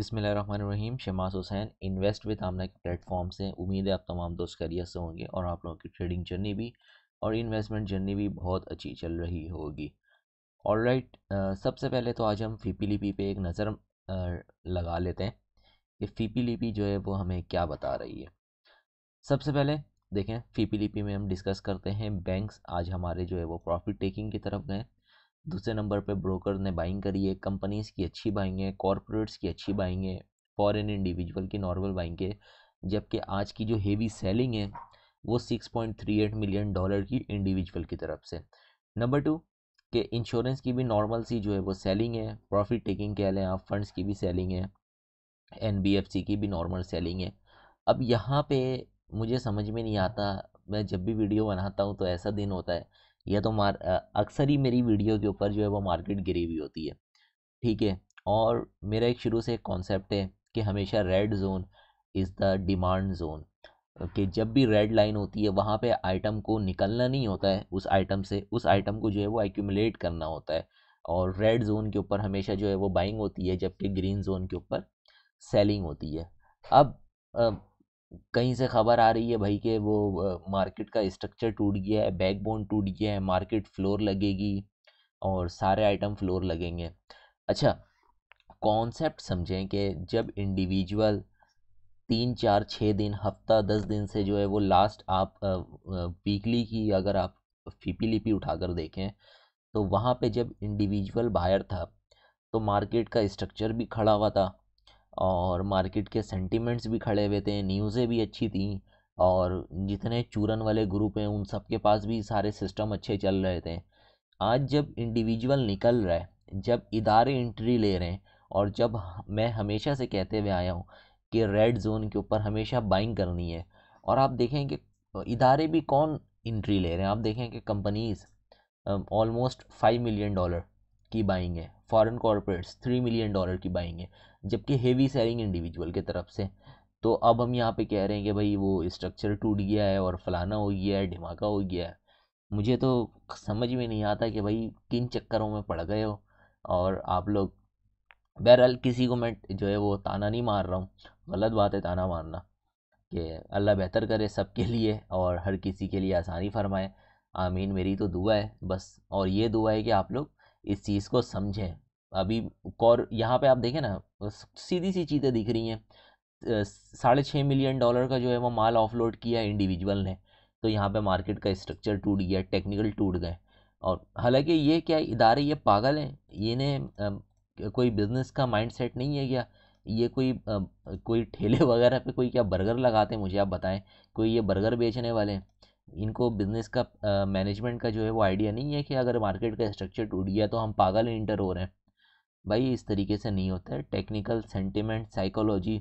बिस्मिल्लाहिर्रहमानिर्रहीम। Shama's Hussain invest with आमना के platform से उम्मीद है आप तमाम दोस्त खैरियत से होंगे और आप लोगों की ट्रेडिंग जर्नी भी और इन्वेस्टमेंट जर्नी भी बहुत अच्छी चल रही होगी। ऑलराइट, सबसे पहले तो आज हम फ़ीपी लिपि पे एक नज़र लगा लेते हैं कि फ़ीपी लिपि जो है वो हमें क्या बता रही है। सबसे पहले देखें, फ़ीपी लिपि में हम डिस्कस करते हैं बैंक्स आज हमारे जो है वो प्रॉफिट टेकिंग की तरफ गए। दूसरे नंबर पे ब्रोकर ने बाइंग करी है, कंपनीज़ की अच्छी बाइंग है, कॉरपोरेट्स की अच्छी बाइंग है, फॉरेन इंडिविजुअल की नॉर्मल बाइंग है। जबकि आज की जो हेवी सेलिंग है वो $6.38 मिलियन की इंडिविजुअल की तरफ से। नंबर टू के इंश्योरेंस की भी नॉर्मल सी जो है वो सेलिंग है, प्रॉफिट टेकिंग कह लें आप, फंड्स की भी सेलिंग है, एनबीएफसी की भी नॉर्मल सेलिंग है। अब यहाँ पे मुझे समझ में नहीं आता, मैं जब भी वीडियो बनाता हूँ तो ऐसा दिन होता है या तो अक्सर ही मेरी वीडियो के ऊपर जो है वो मार्केट गिरी हुई होती है, ठीक है। और मेरा एक शुरू से एक कॉन्सेप्ट है कि हमेशा red zone is the demand zone, कि जब भी रेड लाइन होती है वहाँ पे आइटम को निकलना नहीं होता है, उस आइटम से उस आइटम को जो है वो एक्यूमुलेट करना होता है। और रेड जोन के ऊपर हमेशा जो है वो बाइंग होती है, जबकि ग्रीन जोन के ऊपर सेलिंग होती है। अब अ, कहीं से खबर आ रही है भाई कि वो मार्केट का स्ट्रक्चर टूट गया है, बैकबोन टूट गया है, मार्केट फ्लोर लगेगी और सारे आइटम फ्लोर लगेंगे। अच्छा, कॉन्सेप्ट समझें कि जब इंडिविजुअल 3 4 6 दिन, हफ्ता 10 दिन से जो है वो लास्ट आप वीकली की अगर आप फीपी लिपि उठाकर देखें तो वहाँ पे जब इंडिविजुअल बायर था तो मार्केट का स्ट्रक्चर भी खड़ा हुआ था और मार्केट के सेंटिमेंट्स भी खड़े हुए थे, न्यूज़ें भी अच्छी थी और जितने चूरन वाले ग्रुप हैं उन सब के पास भी सारे सिस्टम अच्छे चल रहे थे। आज जब इंडिविजुअल निकल रहा है, जब इदारे एंट्री ले रहे हैं और जब मैं हमेशा से कहते हुए आया हूँ कि रेड जोन के ऊपर हमेशा बाइंग करनी है। और आप देखें कि इदारे भी कौन एंट्री ले रहे हैं, आप देखें कि कंपनीज ऑलमोस्ट $5 मिलियन की बाइंग है, फॉरेन कॉरपोरेट्स $3 मिलियन की बाइंग है, जबकि हेवी सेलिंग इंडिविजुअल की तरफ से। तो अब हम यहाँ पे कह रहे हैं कि भाई वो स्ट्रक्चर टूट गया है और फलाना हो गया है, ढिमाका हो गया है। मुझे तो समझ में नहीं आता कि भाई किन चक्करों में पड़ गए हो और आप लोग। बहरहाल किसी को मैं जो है वो ताना नहीं मार रहा हूँ, गलत बात है ताना मारना, कि अल्लाह बेहतर करे सबके लिए और हर किसी के लिए आसानी फरमाए। आमीन, मेरी तो दुआ है बस। और ये दुआ है कि आप लोग इस चीज़ को समझें। अभी और यहाँ पे आप देखें ना, सीधी सी चीज़ें दिख रही हैं। $6.5 मिलियन का जो है वो माल ऑफलोड किया इंडिविजुअल ने, तो यहाँ पे मार्केट का स्ट्रक्चर टूट गया, टेक्निकल टूट गए। और हालांकि ये क्या इदारे ये पागल हैं, ये ने कोई बिजनेस का माइंडसेट नहीं है क्या? ये कोई ठेले वगैरह पे कोई क्या बर्गर लगाते हैं, मुझे आप बताएं। कोई ये बर्गर बेचने वाले हैं, इनको बिजनेस का मैनेजमेंट का जो है वो आइडिया नहीं है कि अगर मार्केट का स्ट्रक्चर टूट गया तो हम पागल इंटर हो रहे हैं? भाई इस तरीके से नहीं होता है। Technical sentiment psychology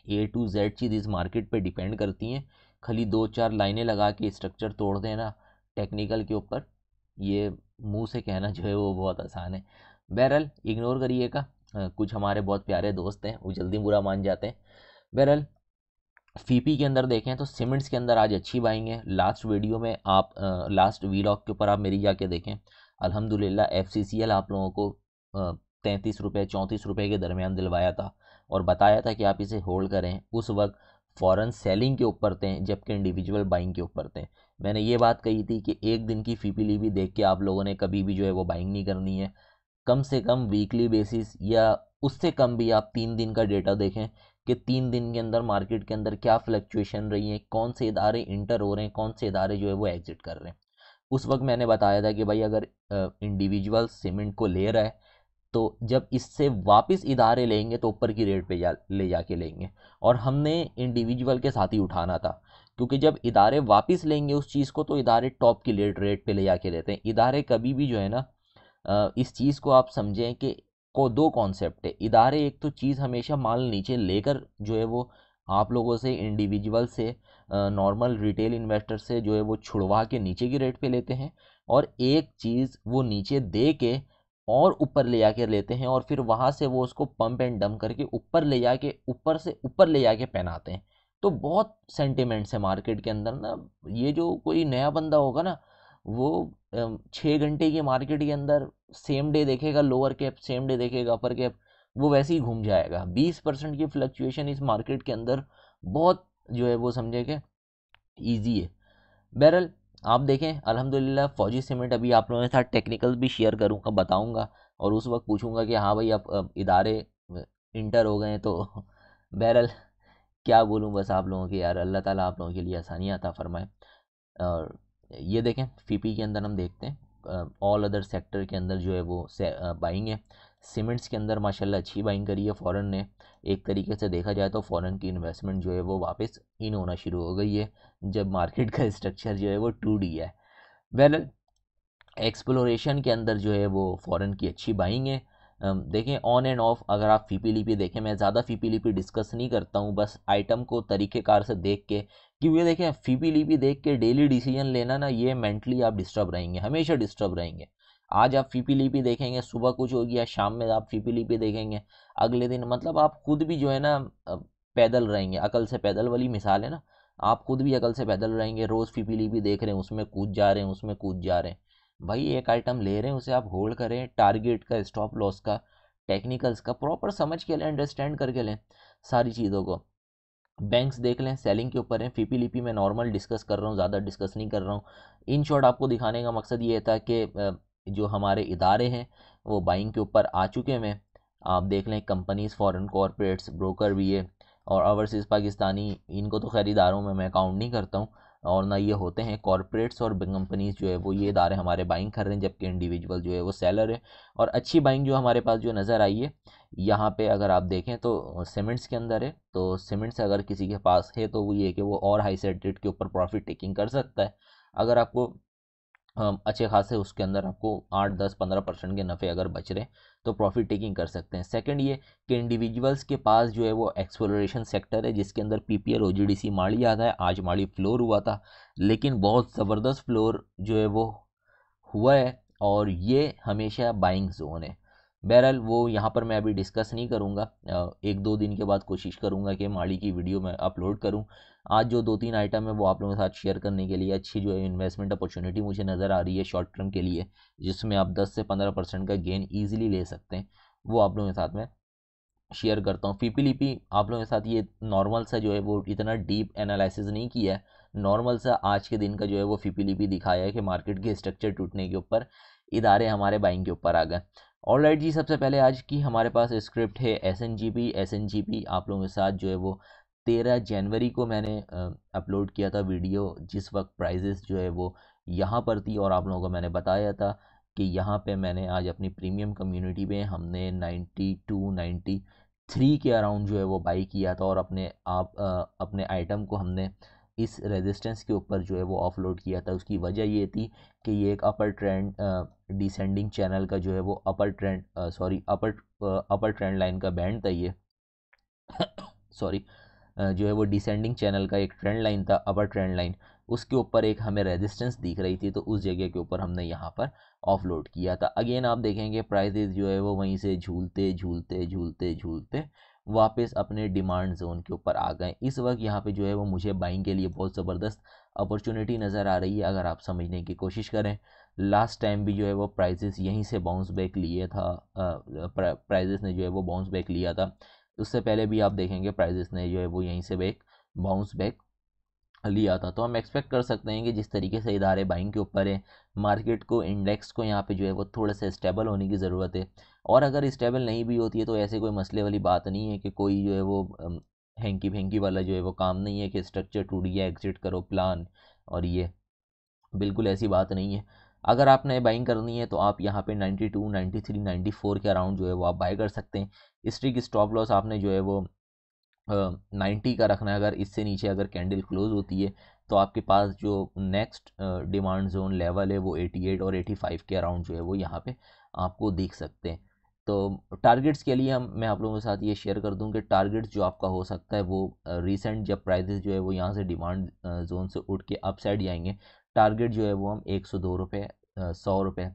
A to Z चीज़ इस मार्केट पे डिपेंड करती हैं। खाली 2 4 लाइनें लगा के स्ट्रक्चर तोड़ देना टेक्निकल के ऊपर, ये मुंह से कहना जो है वो बहुत आसान है। बहरहाल इग्नोर करिएगा, कुछ हमारे बहुत प्यारे दोस्त हैं वो जल्दी बुरा मान जाते हैं। बहरहाल फीपी के अंदर देखें तो सीमेंट्स के अंदर आज अच्छी बाइंग है। लास्ट वीडियो में आप लास्ट वीलॉग के ऊपर आप मेरी जाके देखें, अल्हम्दुलिल्लाह FCCL आप लोगों को 33 रुपये 34 रुपये के दरमियान दिलवाया था और बताया था कि आप इसे होल्ड करें। उस वक्त फॉरेन सेलिंग के ऊपर थे जबकि इंडिविजुअल बाइंग के ऊपर थे। मैंने ये बात कही थी कि एक दिन की फीपी ली भी देख के आप लोगों ने कभी भी जो है वो बाइंग नहीं करनी है। कम से कम वीकली बेसिस या उससे कम भी आप 3 दिन का डेटा देखें कि 3 दिन के अंदर मार्केट के अंदर क्या फ्लक्चुएशन रही है, कौन से इदारे इंटर हो रहे हैं, कौन से इदारे जो है वो एग्जिट कर रहे हैं। उस वक्त मैंने बताया था कि भाई अगर इंडिविजुअल सीमेंट को ले रहा है तो जब इससे वापस इदारे लेंगे तो ऊपर की रेट पे ले जाके लेंगे। और हमने इंडिविजुअल के साथ ही उठाना था, क्योंकि जब इदारे वापस लेंगे उस चीज़ को तो इदारे टॉप की रेट पे ले जाके लेते हैं। इदारे कभी भी जो है ना, इस चीज़ को आप समझें कि दो कॉन्सेप्ट है। इदारे एक तो चीज़ हमेशा माल नीचे लेकर जो है वो आप लोगों से, इंडिविजुअल से, नॉर्मल रिटेल इन्वेस्टर से जो है वो छुड़वा के नीचे की रेट पे लेते हैं, और एक चीज़ वो नीचे दे के और ऊपर ले जाके लेते हैं और फिर वहाँ से वो उसको पंप एंड डंप करके ऊपर ले जाके, ऊपर से ऊपर ले जाके पहनाते हैं। तो बहुत सेंटिमेंट्स है मार्केट के अंदर ना। ये जो कोई नया बंदा होगा ना, वो 6 घंटे की मार्केट के अंदर सेम डे देखेगा लोअर कैप, सेम डे देखेगा अपर कैप, वो वैसे ही घूम जाएगा। 20% की फ्लक्चुएशन इस मार्केट के अंदर बहुत जो है वो समझे कि ईजी है। बहरहाल आप देखें अल्हम्दुलिल्लाह फौजी सीमेंट अभी आप लोगों के साथ टेक्निकल भी शेयर करूँगा, बताऊँगा, और उस वक्त पूछूंगा कि हाँ भाई अब इदारे इंटर हो गए हैं तो बहरहाल क्या बोलूँ बस आप लोगों के, यार अल्लाह ताला आप लोगों के लिए आसानियाँ अता फरमाए। और ये देखें फीपी के अंदर हम देखते हैं ऑल अदर सेक्टर के अंदर जो है वो बाइंग है। सीमेंट्स के अंदर माशाल्लाह अच्छी बाइंग करी है फ़ॉरेन ने। एक तरीके से देखा जाए तो फ़ॉरेन की इन्वेस्टमेंट जो है वो वापस इन होना शुरू हो गई है जब मार्केट का स्ट्रक्चर जो है वो 2D है। वेल एक्सप्लोरेशन के अंदर जो है वो फ़ॉरेन की अच्छी बाइंग है। देखें ऑन एंड ऑफ अगर आप फ़ीपी लीपी देखें, मैं ज़्यादा फ़ीपी लीपी डिस्कस नहीं करता हूँ, बस आइटम को तरीक़ेकार से देख के, क्योंकि देखें फ़ीपी लीपी देख के डेली डिसीजन लेना ना, ये मेंटली आप डिस्टर्ब रहेंगे, हमेशा डिस्टर्ब रहेंगे। आज आप फ़ीपी लीपी देखेंगे, सुबह कुछ हो गया, शाम में आप फ़ीपी लीपी देखेंगे, अगले दिन मतलब आप खुद भी जो है ना पैदल रहेंगे, अकल से पैदल वाली मिसाल है ना, आप खुद भी अकल से पैदल रहेंगे। रोज़ फ़ीपी लीपी देख रहे हैं, उसमें कूद जा रहे हैं, उसमें कूद जा रहे हैं। भाई एक आइटम ले रहे हैं उसे आप होल्ड करें, टारगेट का, स्टॉप लॉस का, टेक्निकल्स का प्रॉपर समझ के लें, अंडरस्टैंड करके लें सारी चीज़ों को। बैंक्स देख लें सेलिंग के ऊपर है, फीपी लीपी में नॉर्मल डिस्कस कर रहा हूँ, ज़्यादा डिस्कस नहीं कर रहा हूँ। इन शॉर्ट आपको दिखाने का मकसद ये था कि जो हमारे इदारे हैं वो बाइंग के ऊपर आ चुके हैं। आप देख लें कंपनीज़, फॉरेन कॉरपोरेट्स, ब्रोकर भी है, और ओवरसीज़ पाकिस्तानी, इनको तो खैर इदारों में मैं काउंट नहीं करता हूँ, और ना ये होते हैं कॉरपोरेट्स और कंपनीज़ जो है वो, ये इदारे हमारे बाइंग कर रहे हैं, जबकि इंडिविजुअल जो है वो सेलर है। और अच्छी बाइंग जो हमारे पास जो नज़र आई है यहाँ पे, अगर आप देखें तो सीमेंट्स के अंदर है, तो सीमेंट्स अगर किसी के पास है तो वो ये कि वो और हाई सेट रेट के ऊपर प्रॉफिट टेकिंग कर सकता है। अगर आपको अच्छे खासे उसके अंदर आपको 8 10 15% के नफ़े अगर बच रहे तो प्रॉफिट टेकिंग कर सकते हैं। सेकंड ये कि इंडिविजुअल्स के पास जो है वो एक्सप्लोरेशन सेक्टर है, जिसके अंदर पीपीएल ओजीडीसी माड़ी आता है। आज माड़ी फ्लोर हुआ था, लेकिन बहुत ज़बरदस्त फ्लोर जो है वो हुआ है, और ये हमेशा बाइंग जोन है। बहरहाल वो यहाँ पर मैं अभी डिस्कस नहीं करूँगा, 1 2 दिन के बाद कोशिश करूँगा कि माड़ी की वीडियो मैं अपलोड करूँ। आज जो 2 3 आइटम है वो आप लोगों के साथ शेयर करने के लिए अच्छी जो है इन्वेस्टमेंट अपॉर्चुनिटी मुझे नज़र आ रही है शॉर्ट टर्म के लिए, जिसमें आप 10 से 15% का गेन ईजिली ले सकते हैं, वो आप लोगों के साथ में शेयर करता हूँ। फीपी लीपी आप लोगों के साथ ये नॉर्मल सा जो है वो इतना डीप एनालिसिस नहीं किया है, नॉर्मल सा आज के दिन का जो है वो फीपी लीपी दिखाया है कि मार्केट के स्ट्रक्चर टूटने के ऊपर इदारे हमारे बाइंग के ऊपर आ गए। ऑलराइट जी, सबसे पहले आज की हमारे पास स्क्रिप्ट है एस एन जी पी आप लोगों के साथ जो है वो 13 जनवरी को मैंने अपलोड किया था वीडियो, जिस वक्त प्राइजेस जो है वो यहाँ पर थी, और आप लोगों को मैंने बताया था कि यहाँ पे मैंने आज अपनी प्रीमियम कम्युनिटी में हमने 92 93 के अराउंड जो है वो बाई किया था, और अपने आइटम को हमने इस रेजिस्टेंस के ऊपर जो है वो ऑफलोड किया था। उसकी वजह ये थी कि ये एक अपर ट्रेंड डिसेंडिंग चैनल का जो है वो अपर ट्रेंड लाइन का बैंड था ये सॉरी जो है वो डिसेंडिंग चैनल का एक ट्रेंड लाइन था, अपर ट्रेंड लाइन, उसके ऊपर एक हमें रेजिस्टेंस दिख रही थी, तो उस जगह के ऊपर हमने यहाँ पर ऑफलोड किया था। अगेन आप देखेंगे प्राइसेस जो है वो वहीं से झूलते झूलते झूलते झूलते वापस अपने डिमांड जोन के ऊपर आ गए। इस वक्त यहाँ पे जो है वो मुझे बाइंग के लिए बहुत ज़बरदस्त अपॉर्चुनिटी नज़र आ रही है, अगर आप समझने की कोशिश करें। लास्ट टाइम भी जो है वो प्राइसेस यहीं से बाउंस बैक लिए था, प्राइसेस ने जो है वो बाउंस बैक लिया था। उससे पहले भी आप देखेंगे प्राइजेस ने जो है वो यहीं से बैक बाउंस बैक लिया था। तो हम एक्सपेक्ट कर सकते हैं कि जिस तरीके से इदारे बाइंग के ऊपर है, मार्केट को, इंडेक्स को यहाँ पे जो है वो थोड़ा सा स्टेबल होने की ज़रूरत है। और अगर स्टेबल नहीं भी होती है तो ऐसे कोई मसले वाली बात नहीं है कि कोई जो है वो हैंकी फैंकी वाला जो है वो काम नहीं है कि स्ट्रक्चर टूट गया एग्जिट करो प्लान, और ये बिल्कुल ऐसी बात नहीं है। अगर आपने बाइंग करनी है तो आप यहाँ पे 92 93 94 के अराउंड जो है वो आप बाय कर सकते हैं। स्ट्रिक स्टॉप लॉस आपने जो है वो 90 का रखना है। अगर इससे नीचे अगर कैंडल क्लोज होती है तो आपके पास जो नेक्स्ट डिमांड जोन लेवल है वो 88 और 85 के अराउंड जो है वो यहाँ पे आपको दिख सकते हैं। तो टारगेट्स के लिए मैं आप लोगों के साथ ये शेयर कर दूं कि टारगेट्स जो आपका हो सकता है वो रीसेंट जब प्राइसेस जो है वो यहाँ से डिमांड जोन से उठ के अप साइड जाएंगे, टारगेट जो है वो हम 102 रुपये, 100 रुपये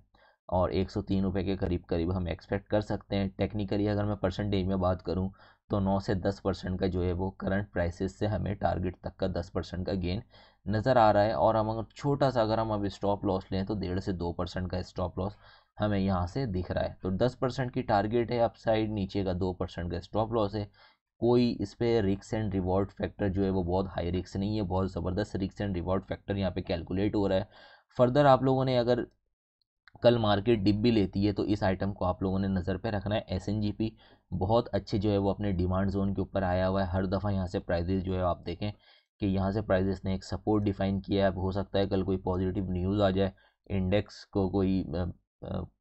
और 103 रुपये के करीब करीब हम एक्सपेक्ट कर सकते हैं। टेक्निकली अगर मैं परसेंटेज में बात करूं तो 9 से 10% का जो है वो करंट प्राइसेस से हमें टारगेट तक का 10% का गेन नज़र आ रहा है। और हम अगर छोटा सा अगर हम अब स्टॉप लॉस लें तो 1.5 से 2% का स्टॉप लॉस हमें यहाँ से दिख रहा है। तो 10% की टारगेट है अपसाइड, नीचे का 2% का स्टॉप लॉस है। कोई इस पे रिस्क एंड रिवॉर्ड फैक्टर जो है वो बहुत हाई रिस्क नहीं है, बहुत ज़बरदस्त रिस्क एंड रिवॉर्ड फैक्टर यहाँ पे कैलकुलेट हो रहा है। फर्दर आप लोगों ने अगर कल मार्केट डिप भी लेती है तो इस आइटम को आप लोगों ने नज़र पे रखना है। एसएनजीपी बहुत अच्छे जो है वो अपने डिमांड जोन के ऊपर आया हुआ है। हर दफ़ा यहाँ से प्राइजेस जो है आप देखें कि यहाँ से प्राइजेस ने एक सपोर्ट डिफाइन किया है। अब हो सकता है कल कोई पॉजिटिव न्यूज़ आ जाए, इंडेक्स को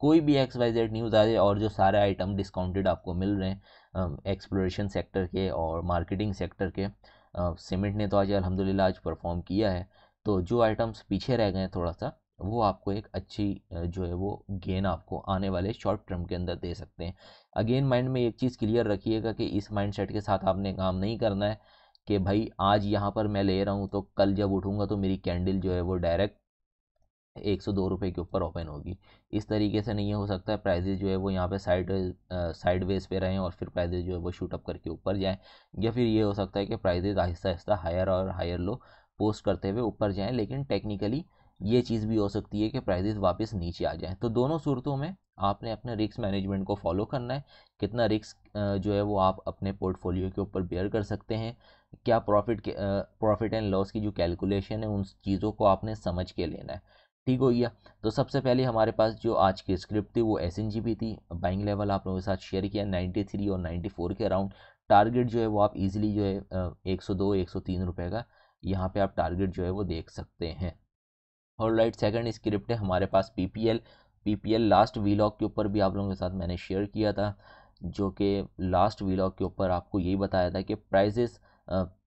कोई भी XYZ न्यूज़ आ जाए और जो सारे आइटम डिस्काउंटेड आपको मिल रहे हैं एक्सप्लोरेशन सेक्टर के और मार्केटिंग सेक्टर के। सीमेंट ने तो आज अल्हम्दुलिल्लाह आज परफॉर्म किया है। तो जो आइटम्स पीछे रह गए हैं थोड़ा सा, वो आपको एक अच्छी जो है वो गेन आपको आने वाले शॉर्ट टर्म के अंदर दे सकते हैं। अगेन माइंड में एक चीज़ क्लियर रखिएगा कि इस माइंडसेट के साथ आपने काम नहीं करना है कि भाई आज यहाँ पर मैं ले रहा हूँ तो कल जब उठूँगा तो मेरी कैंडल जो है वो डायरेक्ट 102 रुपये के ऊपर ओपन होगी। इस तरीके से नहीं हो सकता है। प्राइजेज जो है वो यहाँ पे साइडवेज पे रहें और फिर प्राइजेज जो है वो शूट अप करके ऊपर जाएं, या फिर ये हो सकता है कि प्राइजेज आहिस्ता आहिस्ता हायर और हायर लो पोस्ट करते हुए ऊपर जाएं, लेकिन टेक्निकली ये चीज़ भी हो सकती है कि प्राइजेज वापस नीचे आ जाएं। तो दोनों सूरतों में आपने अपने रिस्क मैनेजमेंट को फॉलो करना है। कितना रिस्क जो है वो आप अपने पोर्टफोलियो के ऊपर बेयर कर सकते हैं, क्या प्रॉफिट एंड लॉस की जो कैलकुलेशन है उन चीज़ों को आपने समझ के लेना है। ठीक हो गया। तो सबसे पहले हमारे पास जो आज की स्क्रिप्ट थी वो एसएनजीपी थी। बाइंग लेवल आप लोगों के साथ शेयर किया 93 और 94 के अराउंड। टारगेट जो है वो आप इजीली जो है 102 103 रुपये का यहाँ पे आप टारगेट जो है वो देख सकते हैं। और राइट, सेकंड स्क्रिप्ट है हमारे पास पीपीएल। पीपीएल लास्ट वीलॉग के ऊपर भी आप लोगों के साथ मैंने शेयर किया था, जो कि लास्ट वीलॉग के ऊपर आपको यही बताया था कि प्राइजेस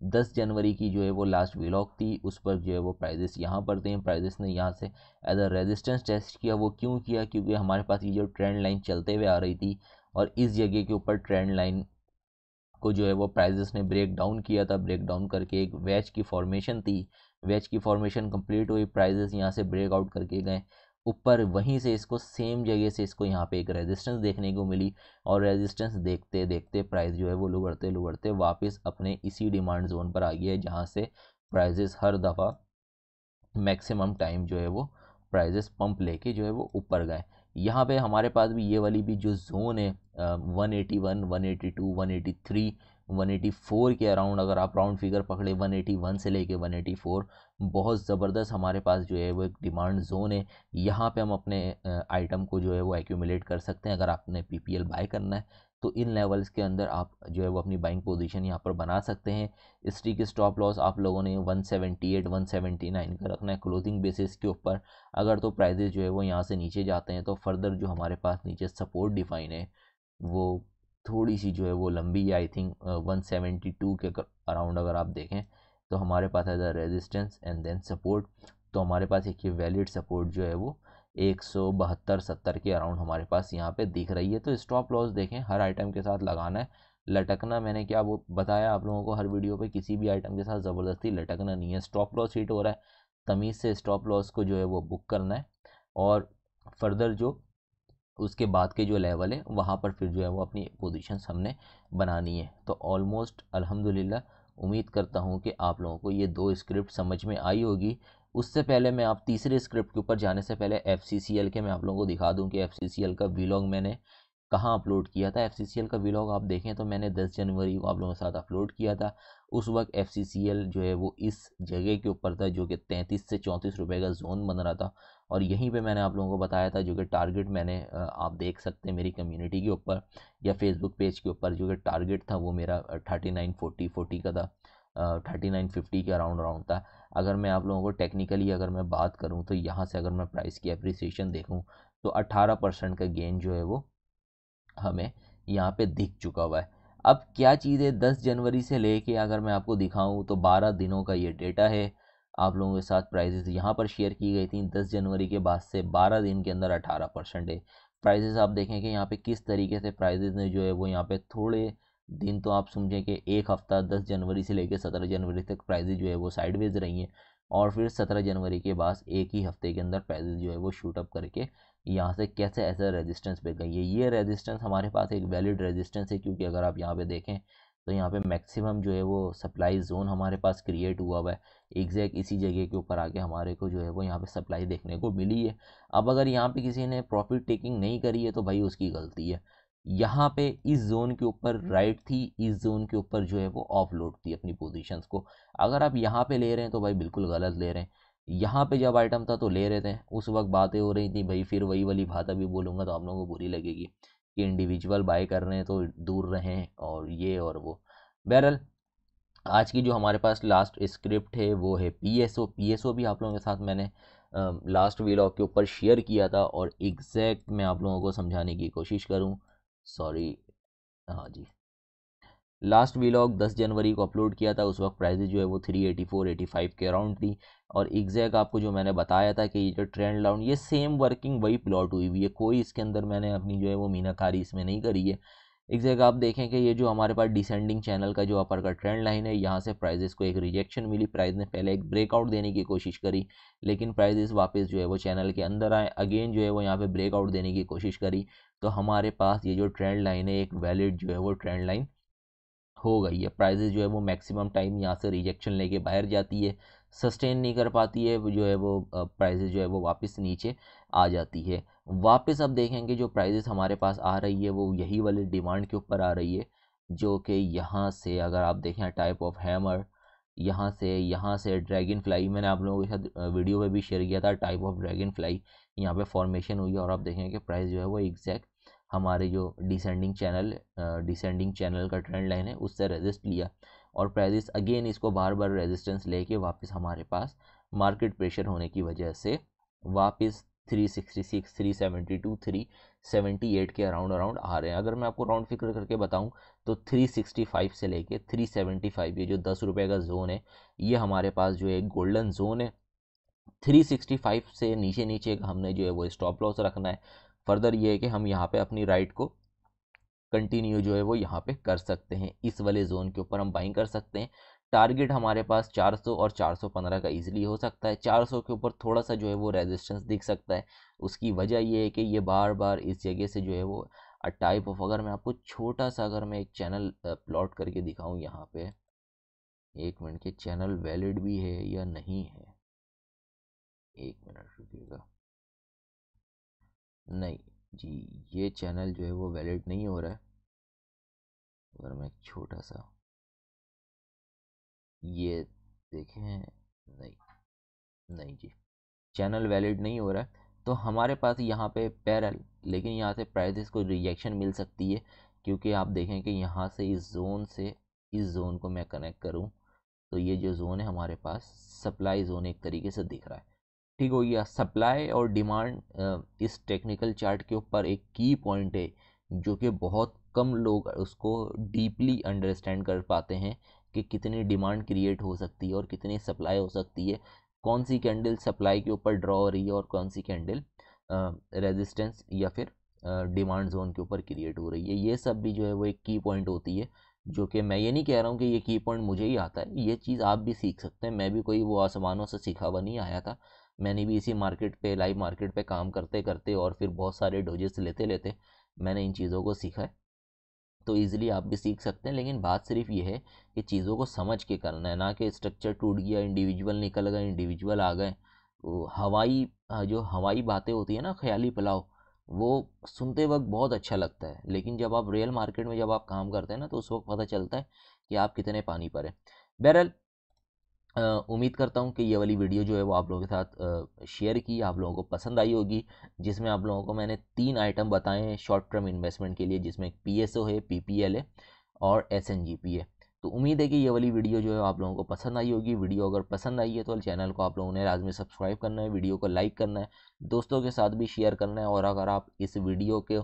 10 जनवरी की जो है वो लास्ट वीलॉग थी, उस पर जो है वो प्राइजेस यहाँ पर थे। प्राइजेस ने यहाँ से एज अ रेजिस्टेंस टेस्ट किया। वो क्यों किया? क्योंकि हमारे पास ये जो ट्रेंड लाइन चलते हुए आ रही थी और इस जगह के ऊपर ट्रेंड लाइन को जो है वो प्राइजेस ने ब्रेक डाउन किया था। ब्रेक डाउन करके एक वेज की फॉर्मेशन थी, वेज की फॉर्मेशन कंप्लीट हुई, प्राइजेस यहाँ से ब्रेक आउट करके गए ऊपर। वहीं से इसको सेम जगह से इसको यहाँ पे एक रेजिस्टेंस देखने को मिली और रेजिस्टेंस देखते देखते प्राइस जो है वो लुढ़कते लुढ़कते वापस अपने इसी डिमांड जोन पर आ गया है, जहाँ से प्राइजेस हर दफ़ा मैक्सिमम टाइम जो है वो प्राइजेस पंप लेके जो है वो ऊपर गए। यहाँ पे हमारे पास भी ये वाली भी जो जोन है 181 182 183 184 के अराउंड, अगर आप राउंड फिगर पकड़े 181 से लेके 184 बहुत ज़बरदस्त हमारे पास जो है वो एक डिमांड जोन है। यहाँ पे हम अपने आइटम को जो है वो एक्यूमुलेट कर सकते हैं। अगर आपने पीपीएल बाय करना है तो इन लेवल्स के अंदर आप जो है वो अपनी बाइंग पोजीशन यहाँ पर बना सकते हैं। स्ट्रिक स्टॉप लॉस आप लोगों ने 178 179 का रखना है क्लोजिंग बेसिस के ऊपर। अगर तो प्राइजेस जो है वो यहाँ से नीचे जाते हैं तो फर्दर जो हमारे पास नीचे सपोर्ट डिफाइन है वो थोड़ी सी जो है वो लंबी है। आई थिंक 172 के अराउंड अगर आप देखें तो हमारे पास as a resistance and then support. तो हमारे पास एक ये वैलिड सपोर्ट जो है वो 172-70 के अराउंड हमारे पास यहाँ पे दिख रही है। तो स्टॉप लॉस देखें हर आइटम के साथ लगाना है। लटकना, मैंने क्या वो बताया आप लोगों को हर वीडियो पे, किसी भी आइटम के साथ ज़बरदस्ती लटकना नहीं है। स्टॉप लॉस हिट हो रहा है, तमीज़ से स्टॉप लॉस को जो है वो बुक करना है और फर्दर जो उसके बाद के जो लेवल है वहाँ पर फिर जो है वो अपनी पोजीशंस हमने बनानी है। तो ऑलमोस्ट अल्हम्दुलिल्लाह उम्मीद करता हूँ कि आप लोगों को ये दो स्क्रिप्ट समझ में आई होगी। उससे पहले मैं आप तीसरे स्क्रिप्ट के ऊपर जाने से पहले FCCL के मैं आप लोगों को दिखा दूँ कि FCCL का वीलॉग मैंने कहाँ अपलोड किया था। FCCL का वीलॉग आप देखें तो मैंने 10 जनवरी को आप लोगों के साथ अपलोड किया था। उस वक्त FCCL जो है वो इस जगह के ऊपर था जो कि 33 से 34 रुपये का जोन बन रहा था और यहीं पे मैंने आप लोगों को बताया था जो कि टारगेट मैंने आप देख सकते हैं मेरी कम्युनिटी के ऊपर या फेसबुक पेज के ऊपर, जो कि टारगेट था वो मेरा 3940 का था, 3950 के अराउंड अराउंड था। अगर मैं आप लोगों को टेक्निकली अगर मैं बात करूँ तो यहाँ से अगर मैं प्राइस की अप्रिसिएशन देखूँ तो 18% का गेन जो है वो हमें यहाँ पे दिख चुका हुआ है। अब क्या चीज़ है, 10 जनवरी से लेके अगर मैं आपको दिखाऊं तो 12 दिनों का ये डेटा है। आप लोगों के साथ प्राइजेस यहाँ पर शेयर की गई थी 10 जनवरी के बाद से 12 दिन के अंदर 18% है। प्राइजेस आप देखें कि यहाँ पे किस तरीके से प्राइजेस ने जो है वो यहाँ पे थोड़े दिन तो आप समझें कि एक हफ्ता 10 जनवरी से लेकर 17 जनवरी तक प्राइजेस जो है वो साइडवेज रही हैं और फिर 17 जनवरी के बाद एक ही हफ्ते के अंदर प्राइजेस जो है वो शूट अप करके यहाँ से कैसे ऐसा रेजिस्टेंस पे गई है। ये रेजिस्टेंस हमारे पास एक वैलिड रेजिस्टेंस है, क्योंकि अगर आप यहाँ पे देखें तो यहाँ पे मैक्सिमम जो है वो सप्लाई जोन हमारे पास क्रिएट हुआ है। एग्जैक्ट इसी जगह के ऊपर आके हमारे को जो है वो यहाँ पे सप्लाई देखने को मिली है। अब अगर यहाँ पे किसी ने प्रॉफिट टेकिंग नहीं करी है तो भाई उसकी गलती है। यहाँ पे इस जोन के ऊपर राइट थी, इस जोन के ऊपर जो है वो ऑफ लोड थी अपनी पोजीशंस को। अगर आप यहाँ पे ले रहे हैं तो भाई बिल्कुल गलत ले रहे हैं। यहाँ पे जब आइटम था तो ले रहे थे, उस वक्त बातें हो रही थी भाई, फिर वही वाली बात अभी बोलूँगा तो आप लोगों को बुरी लगेगी कि इंडिविजुअल बाय कर रहे हैं तो दूर रहें और ये और वो। बहरहाल आज की जो हमारे पास लास्ट स्क्रिप्ट है वो है पीएसओ। पीएसओ भी आप लोगों के साथ मैंने लास्ट वीलॉग के ऊपर शेयर किया था और एग्जैक्ट मैं आप लोगों को समझाने की कोशिश करूं। सॉरी, हाँ जी, लास्ट वीलॉग 10 जनवरी को अपलोड किया था। उस वक्त प्राइजेज जो है वो 384-85 के अराउंड थी। और एग्जैक्ट आपको जो मैंने बताया था कि ये जो ट्रेंड लाइन ये सेम वर्किंग वही प्लॉट हुई हुई है, कोई इसके अंदर मैंने अपनी जो है वो मीनाकारी इसमें नहीं करी है। एग्जैक्ट आप देखें कि ये जो हमारे पास डिसेंडिंग चैनल का जो अपर का ट्रेंड लाइन है, यहाँ से प्राइजेस को एक रिजेक्शन मिली। प्राइस ने पहले एक ब्रेकआउट देने की कोशिश करी, लेकिन प्राइजेस वापस जो है वो चैनल के अंदर आए, अगेन जो है वो यहाँ पे ब्रेकआउट देने की कोशिश करी। तो हमारे पास ये जो ट्रेंड लाइन है एक वैलिड जो है वो ट्रेंड लाइन हो गई है। प्राइजेज जो है वो मैक्सिमम टाइम यहाँ से रिजेक्शन लेके बाहर जाती है, सस्टेन नहीं कर पाती है, जो है वो प्राइजेज जो है वो वापस नीचे आ जाती है। वापस अब देखेंगे जो प्राइजेस हमारे पास आ रही है वो यही वाली डिमांड के ऊपर आ रही है, जो कि यहाँ से अगर आप देखें टाइप ऑफ हैमर, यहाँ से ड्रैगन फ्लाई, मैंने आप लोगों के साथ वीडियो में भी शेयर किया था, टाइप ऑफ ड्रैगन फ्लाई यहाँ पे फॉर्मेशन हुई है। और आप देखेंगे कि प्राइस जो है वो एग्जैक्ट हमारे जो डिसेंडिंग चैनल का ट्रेंड लाइन है उससे रेजिस्ट लिया और प्राइजेस अगेन इसको बार बार रेजिस्टेंस लेके वापस हमारे पास मार्केट प्रेशर होने की वजह से वापस 366, 372, 378 के अराउंड आ रहे हैं। अगर मैं आपको राउंड फिगर करके बताऊं तो 365 से लेके 375 ये जो 10 रुपये का जोन है, ये हमारे पास जो है एक गोल्डन जोन है। 365 से नीचे नीचे हमने जो है वो स्टॉप लॉस रखना है। फर्दर ये है कि हम यहाँ पे अपनी राइट को कंटिन्यू जो है वो यहाँ पे कर सकते हैं, इस वाले जोन के ऊपर हम बाइंग कर सकते हैं। टारगेट हमारे पास 400 और 415 का इजीली हो सकता है। 400 के ऊपर थोड़ा सा जो है वो रेजिस्टेंस दिख सकता है। उसकी वजह ये है कि ये बार बार इस जगह से जो है वो टाइप ऑफ, अगर मैं आपको छोटा सा अगर मैं एक चैनल प्लॉट करके दिखाऊं यहाँ पे, एक मिनट के, चैनल वैलिड भी है या नहीं है, एक मिनट रुकिएगा। नहीं जी, ये चैनल जो है वो वैलिड नहीं हो रहा है। अगर मैं एक छोटा सा ये देखें, नहीं, नहीं जी, चैनल वैलिड नहीं हो रहा है। तो हमारे पास यहाँ पे पैरल, लेकिन यहाँ से प्राइसेस को रिजेक्शन मिल सकती है, क्योंकि आप देखें कि यहाँ से इस जोन से इस जोन को मैं कनेक्ट करूँ तो ये जो जोन है हमारे पास सप्लाई जोन एक तरीके से दिख रहा है। ठीक हो गया। सप्लाई और डिमांड इस टेक्निकल चार्ट के ऊपर एक की पॉइंट है, जो कि बहुत कम लोग उसको डीपली अंडरस्टैंड कर पाते हैं कि कितनी डिमांड क्रिएट हो सकती है और कितनी सप्लाई हो सकती है, कौन सी कैंडल सप्लाई के ऊपर ड्रॉ हो रही है और कौन सी कैंडल रेजिस्टेंस या फिर डिमांड जोन के ऊपर क्रिएट हो रही है। ये सब भी जो है वो एक की पॉइंट होती है, जो कि मैं ये नहीं कह रहा हूँ कि ये की पॉइंट मुझे ही आता है, ये चीज़ आप भी सीख सकते हैं। मैं भी कोई वो आसमानों से सीखा हुआ नहीं आया था, मैंने भी इसी मार्केट पे, लाइव मार्केट पे काम करते करते और फिर बहुत सारे डोजेस लेते लेते मैंने इन चीज़ों को सीखा है। तो ईज़िली आप भी सीख सकते हैं, लेकिन बात सिर्फ ये है कि चीज़ों को समझ के करना है, ना कि स्ट्रक्चर टूट गया, इंडिविजुअल निकल गए, इंडिविजुअल आ गए। वो जो हवाई बातें होती है ना, ख्याली पुलाव, वो सुनते वक्त बहुत अच्छा लगता है, लेकिन जब आप रियल मार्केट में जब आप काम करते हैं ना तो उस वक्त पता चलता है कि आप कितने पानी पर हैं। बहरहाल उम्मीद करता हूँ कि ये वाली वीडियो जो है वो आप लोगों के साथ शेयर की, आप लोगों को पसंद आई होगी, जिसमें आप लोगों को मैंने 3 आइटम बताए हैं शॉर्ट टर्म इन्वेस्टमेंट के लिए, जिसमें पीएसओ है, पीपीएल है और एसएनजीपी है। तो उम्मीद है कि ये वाली वीडियो जो है आप लोगों को पसंद आई होगी। वीडियो अगर पसंद आई है तो चैनल को आप लोगों ने लाजमी सब्सक्राइब करना है, वीडियो को लाइक करना है, दोस्तों के साथ भी शेयर करना है। और अगर आप इस वीडियो के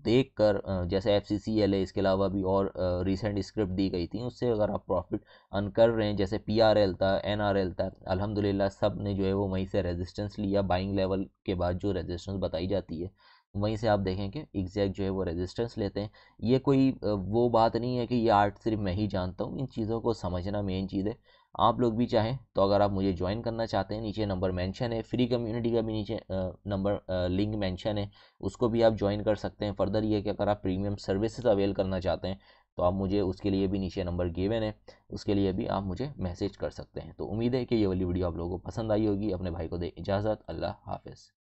देख कर जैसे FCCL है, इसके अलावा भी और रिसेंट स्क्रिप्ट दी गई थी, उससे अगर आप प्रॉफिट अर्न कर रहे हैं, जैसे PRL था, NRL था, अल्हम्दुलिल्लाह सब ने जो है वो वहीं से रेजिस्टेंस लिया, बाइंग लेवल के बाद जो रेजिस्टेंस बताई जाती है वहीं से आप देखें कि एग्जैक्ट जो है वो रेजिस्टेंस लेते हैं। ये कोई वो बात नहीं है कि ये आर्ट सिर्फ मैं ही जानता हूँ, इन चीज़ों को समझना मेन चीज़ है। आप लोग भी चाहें तो अगर आप मुझे ज्वाइन करना चाहते हैं, नीचे नंबर मेंशन है, फ्री कम्युनिटी का भी नीचे नंबर लिंक मेंशन है, उसको भी आप ज्वाइन कर सकते हैं। फर्दर ये कि अगर आप प्रीमियम सर्विसेज अवेल करना चाहते हैं तो आप मुझे उसके लिए भी नीचे नंबर गिवन है, उसके लिए भी आप मुझे मैसेज कर सकते हैं। तो उम्मीद है कि ये वाली वीडियो आप लोगों को पसंद आई होगी। अपने भाई को दे इजाज़त। अल्लाह हाफ़िज़।